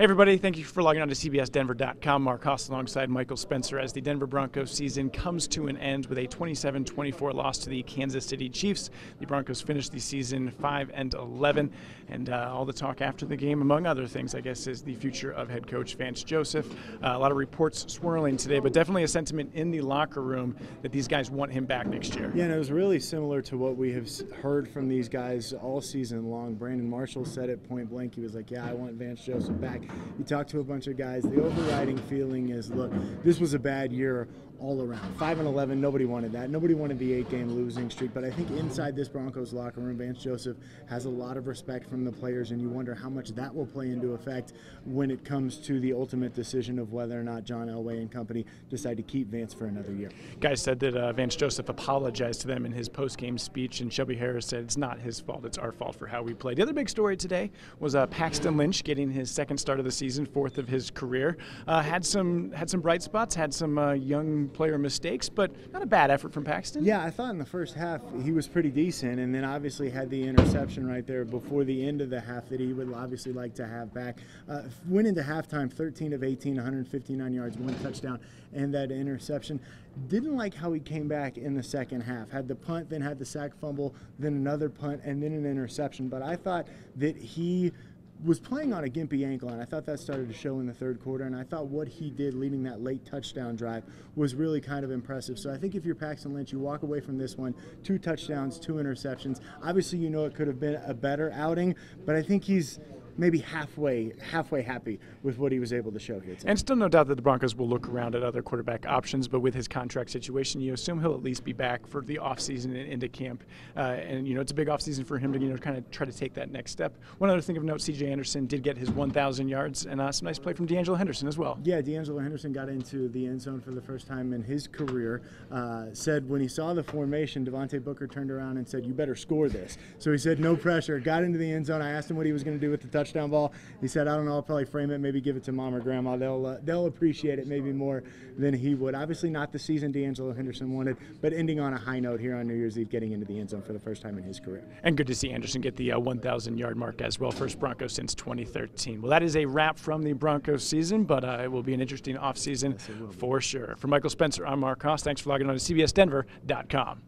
Hey everybody, thank you for logging on to CBSDenver.com. Mark Haas alongside Michael Spencer as the Denver Broncos season comes to an end with a 27-24 loss to the Kansas City Chiefs. The Broncos finished the season 5-11, and all the talk after the game, among other things, I guess, is the future of head coach Vance Joseph. A lot of reports swirling today, but definitely a sentiment in the locker room that these guys want him back next year. Yeah, and it was really similar to what we have heard from these guys all season long. Brandon Marshall said it point blank. He was like, yeah, I want Vance Joseph back. You talk to a bunch of guys, the overriding feeling is, look, this was a bad year all around. 5-11, nobody wanted that. Nobody wanted the 8-game losing streak, but I think inside this Broncos locker room, Vance Joseph has a lot of respect from the players, and you wonder how much that will play into effect when it comes to the ultimate decision of whether or not John Elway and company decide to keep Vance for another year. Guys said that Vance Joseph apologized to them in his post-game speech, and Shelby Harris said it's not his fault, it's our fault for how we played. The other big story today was Paxton Lynch getting his second start of the season, fourth of his career. Had some bright spots, had some young player mistakes, but not a bad effort from Paxton. Yeah, I thought in the first half he was pretty decent, and then obviously had the interception right there before the end of the half that he would obviously like to have back. Went into halftime 13 of 18, 159 yards, one touchdown, and that interception. Didn't like how he came back in the second half. Had the punt, then had the sack fumble, then another punt, and then an interception. But I thought that he was playing on a gimpy ankle, and I thought that started to show in the third quarter, and I thought what he did leading that late touchdown drive was really kind of impressive. So I think if you're Paxton Lynch, you walk away from this one, 2 touchdowns, 2 interceptions. Obviously, you know it could have been a better outing, but I think he's maybe halfway happy with what he was able to show here today. And still no doubt that the Broncos will look around at other quarterback options, but with his contract situation, you assume he'll at least be back for the offseason and into camp. And, it's a big offseason for him to, kind of try to take that next step. One other thing of note, C.J. Anderson did get his 1,000 yards, and some nice play from D'Angelo Henderson as well. Yeah, D'Angelo Henderson got into the end zone for the first time in his career. Said when he saw the formation, Devontae Booker turned around and said, you better score this. So he said, no pressure, got into the end zone. I asked him what he was going to do with the touchdown ball. He said, I don't know, I'll probably frame it, maybe give it to mom or grandma. They'll appreciate it maybe more than he would. Obviously not the season D'Angelo Henderson wanted, but ending on a high note here on New Year's Eve, getting into the end zone for the first time in his career. And good to see Anderson get the 1,000-yard mark as well, first Broncos since 2013. Well, that is a wrap from the Broncos season, but it will be an interesting offseason for sure. For Michael Spencer, I'm Mark Haas. Thanks for logging on to CBSDenver.com.